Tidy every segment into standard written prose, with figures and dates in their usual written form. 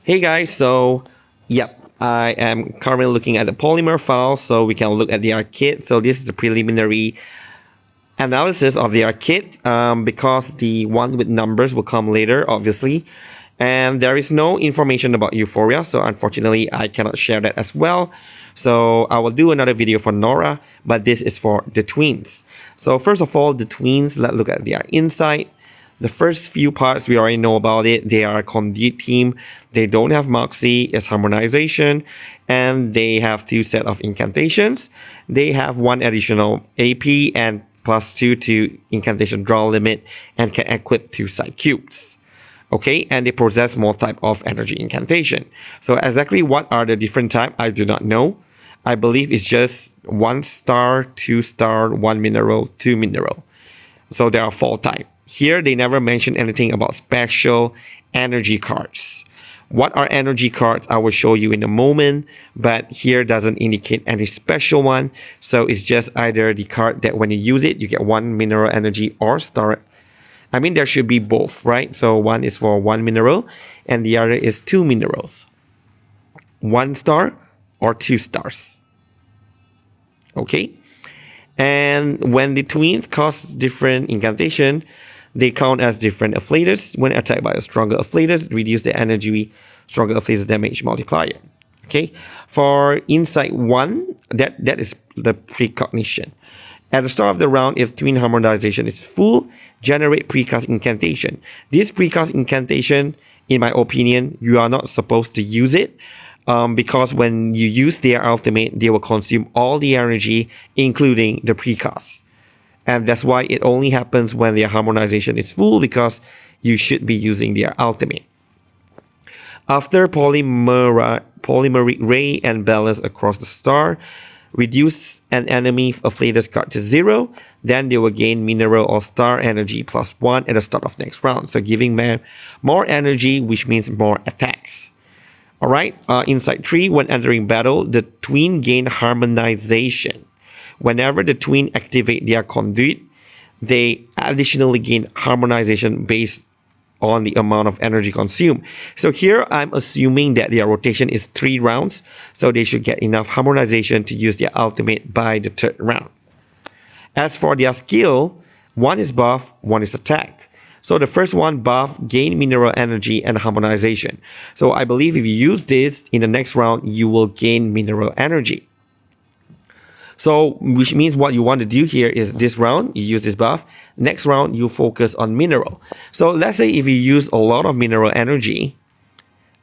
Hey guys, I am currently looking at the polymer file so we can look at the kit. So this is the preliminary analysis of the kit because the one with numbers will come later, obviously. And there is no information about Euphoria, so unfortunately I cannot share that as well. So I will do another video for Nora, but this is for the twins. So first of all, the twins, let's look at their insight. The first few parts we already know about it. They are a conduit team. They don't have Moxie, it's harmonization, and they have 2 set of incantations. They have 1 additional AP and +2 to incantation draw limit and can equip 2 side cubes. Okay, and they possess more type of energy incantation. So exactly what are the different type, I do not know. I believe it's just 1 star, 2 star, 1 mineral, 2 mineral. So there are 4 type. Here, they never mention anything about special energy cards. What are energy cards? I will show you in a moment, but here doesn't indicate any special one. So it's just either the card that when you use it, you get 1 mineral energy or star. I mean, there should be both, right? So one is for 1 mineral and the other is 2 minerals. 1 star or 2 stars. Okay. And when the twins cast different incantation, they count as different afflatus. When attacked by a stronger afflatus, reduce the energy stronger afflatus damage multiplier. Okay, for insight 1, that is the precognition. At the start of the round, if twin harmonization is full, generate precast incantation. This precast incantation, in my opinion, you are not supposed to use it because when you use their ultimate, they will consume all the energy, including the precast. And that's why it only happens when their harmonization is full, because you should be using their ultimate. After polymeric ray and balance across the star, reduce an enemy afflatus card to 0, then they will gain mineral or star energy +1 at the start of next round. So giving more energy, which means more attacks. Alright, insight 3, when entering battle, the twin gain harmonization. Whenever the twin activate their conduit, they additionally gain harmonization based on the amount of energy consumed. So here I'm assuming that their rotation is 3 rounds, so they should get enough harmonization to use their ultimate by the 3rd round. As for their skill, 1 is buff, 1 is attack. So the first one, buff, gain mineral energy and harmonization. So I believe if you use this in the next round, you will gain mineral energy. So, which means what you want to do here is this round, you use this buff. Next round, you focus on mineral. So let's say if you use a lot of mineral energy,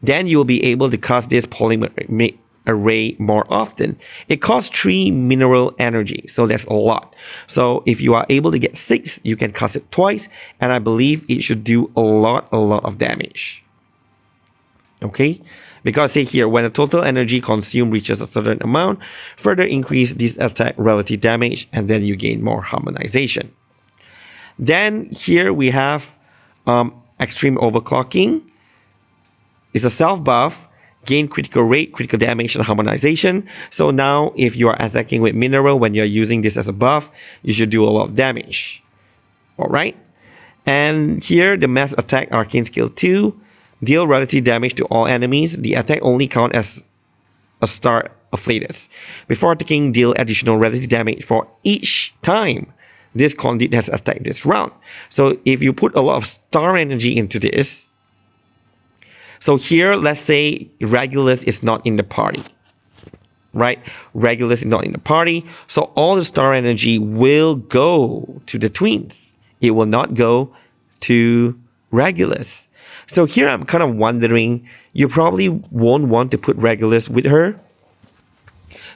then you'll be able to cast this polymer array more often. It costs 3 mineral energy, so that's a lot. So if you are able to get 6, you can cast it twice, and I believe it should do a lot of damage. Okay, because say here, when the total energy consumed reaches a certain amount, further increase this attack relative damage, and then you gain more harmonization. Then here we have extreme overclocking. It's a self buff, gain critical rate, critical damage, and harmonization. So now if you are attacking with mineral when you're using this as a buff, you should do a lot of damage. Alright, and here the mass attack arcane skill 2. Deal relative damage to all enemies. The attack only counts as a star afflatus. Before attacking, deal additional relative damage for each time this conduit has attacked this round. So if you put a lot of star energy into this, so here let's say Regulus is not in the party, right? Regulus is not in the party, so all the star energy will go to the twins. It will not go to Regulus. So here I'm kind of wondering, you probably won't want to put Regulus with her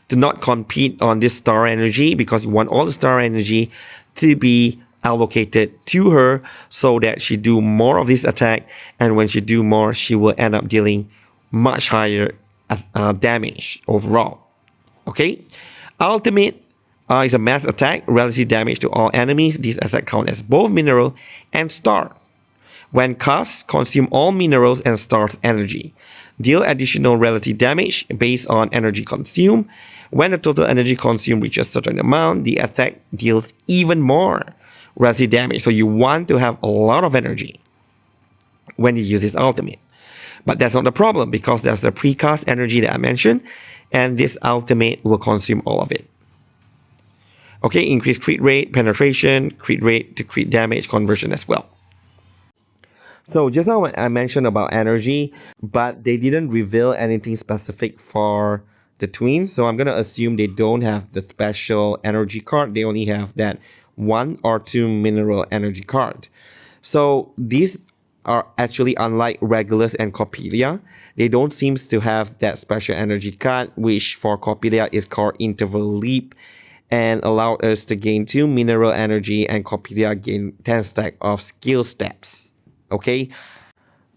to not compete on this star energy, because you want all the star energy to be allocated to her so that she do more of this attack, and when she do more, she will end up dealing much higher damage overall. Okay, ultimate is a mass attack, relative damage to all enemies. This attack counts as both mineral and star. When cast, consume all minerals and stars energy. Deal additional relative damage based on energy consumed. When the total energy consumed reaches a certain amount, the attack deals even more relative damage. So you want to have a lot of energy when you use this ultimate. But that's not the problem because there's the precast energy that I mentioned, and this ultimate will consume all of it. Okay, increase crit rate, penetration, crit rate to crit damage conversion as well. So just now I mentioned about energy, but they didn't reveal anything specific for the twins. So I'm going to assume they don't have the special energy card. They only have that 1 or 2 mineral energy card. So these are actually unlike Regulus and Coppelia. They don't seem to have that special energy card, which for Coppelia is called Interval Leap, and allowed us to gain 2 mineral energy, and Coppelia gain 10 stack of skill steps. Okay,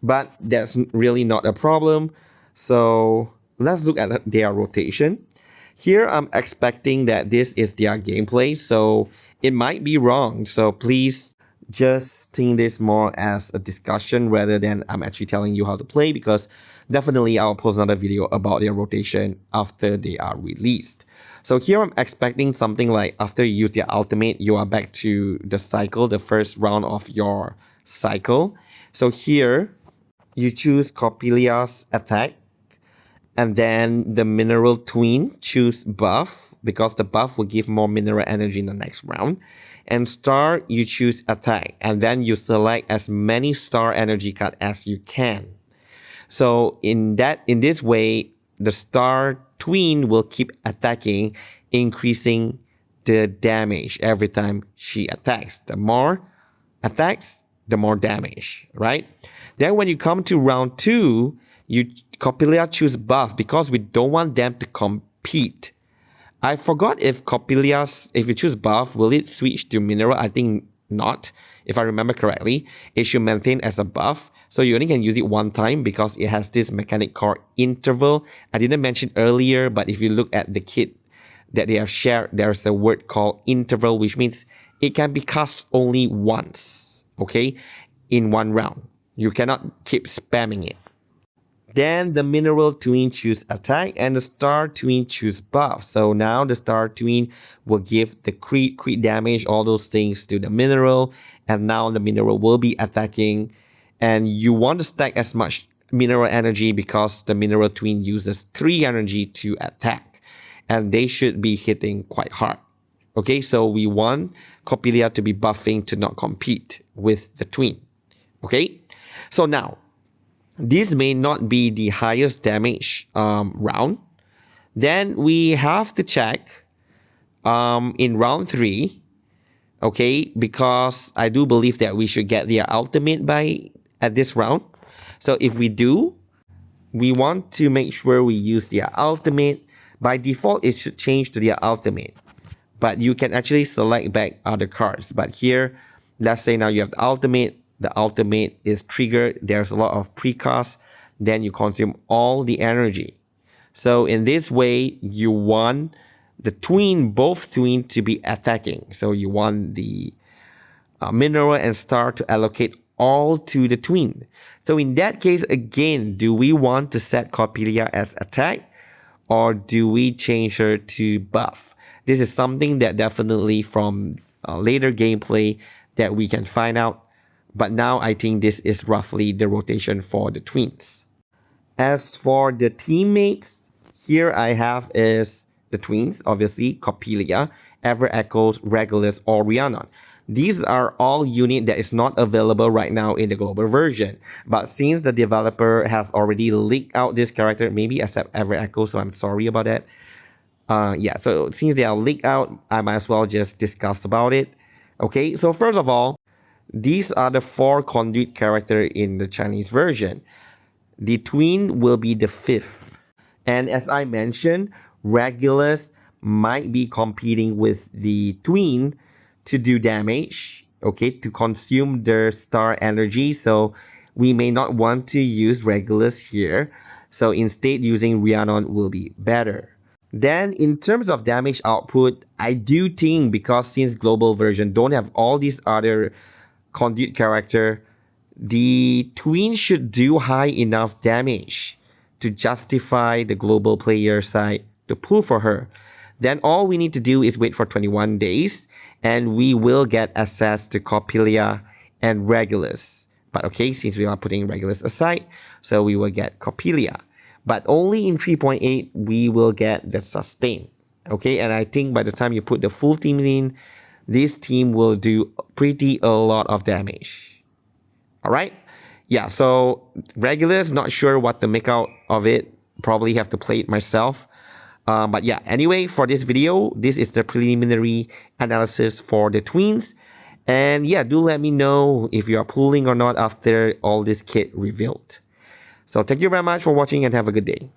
but that's really not a problem. So let's look at their rotation. Here I'm expecting that this is their gameplay, so it might be wrong. So please just think this more as a discussion rather than I'm actually telling you how to play, because definitely I'll post another video about their rotation after they are released. So here I'm expecting something like after you use your ultimate, you are back to the cycle, the first round of your cycle. So here you choose Coppelia's attack, and then the mineral twin choose buff because the buff will give more mineral energy in the next round. And star, you choose attack, and then you select as many star energy card as you can. So in this way, the star twin will keep attacking, increasing the damage every time she attacks. The more attacks, the more damage, right? Then when you come to round 2, Coppelia choose buff because we don't want them to compete. I forgot if you choose buff, will it switch to mineral? I think not. If I remember correctly, it should maintain as a buff. So you only can use it one time because it has this mechanic called interval. I didn't mention earlier, but if you look at the kit that they have shared, there's a word called interval, which means it can be cast only once, okay, in one round. You cannot keep spamming it. Then the mineral twin choose attack and the star twin choose buff. So now the star twin will give the crit damage, all those things to the mineral. And now the mineral will be attacking. And you want to stack as much mineral energy because the mineral twin uses 3 energy to attack. And they should be hitting quite hard. Okay, so we want Coppelia to be buffing to not compete with the twin. Okay, so now, this may not be the highest damage round. Then we have to check in round 3, okay, because I do believe that we should get their ultimate at this round. So if we do, we want to make sure we use their ultimate. By default, it should change to their ultimate. But you can actually select back other cards. But here, let's say now you have the ultimate is triggered, there's a lot of precast, then you consume all the energy. So in this way, you want both twin to be attacking. So you want the mineral and star to allocate all to the twin. So in that case, again, do we want to set Coppelia as attack or do we change her to buff? This is something that definitely from later gameplay that we can find out. But now I think this is roughly the rotation for the twins. As for the teammates, here I have is the twins, obviously, Coppelia, Ever Echoes, Regulus, or Rhiannon. These are all units that is not available right now in the global version. But since the developer has already leaked out this character, maybe except Ever Echoes, so I'm sorry about that. So since they are leaked out, I might as well just discuss about it. Okay, so first of all, these are the 4 conduit characters in the Chinese version. The twin will be the 5th. And as I mentioned, Regulus might be competing with the twin to do damage, okay, to consume their star energy. So we may not want to use Regulus here. So instead, using Rhiannon will be better. Then in terms of damage output, I do think because since global version don't have all these other conduit character, the twin should do high enough damage to justify the global player side to pull for her. Then all we need to do is wait for 21 days and we will get access to Coppelia and Regulus. But okay, since we are putting Regulus aside, so we will get Coppelia. But only in 3.8, we will get the Sustain. Okay, and I think by the time you put the full team in, this team will do pretty a lot of damage. Alright? Yeah, so Regulus, not sure what to make out of it. Probably have to play it myself. But yeah, anyway, for this video, this is the preliminary analysis for the twins. And yeah, do let me know if you are pulling or not after all this kit revealed. So thank you very much for watching and have a good day.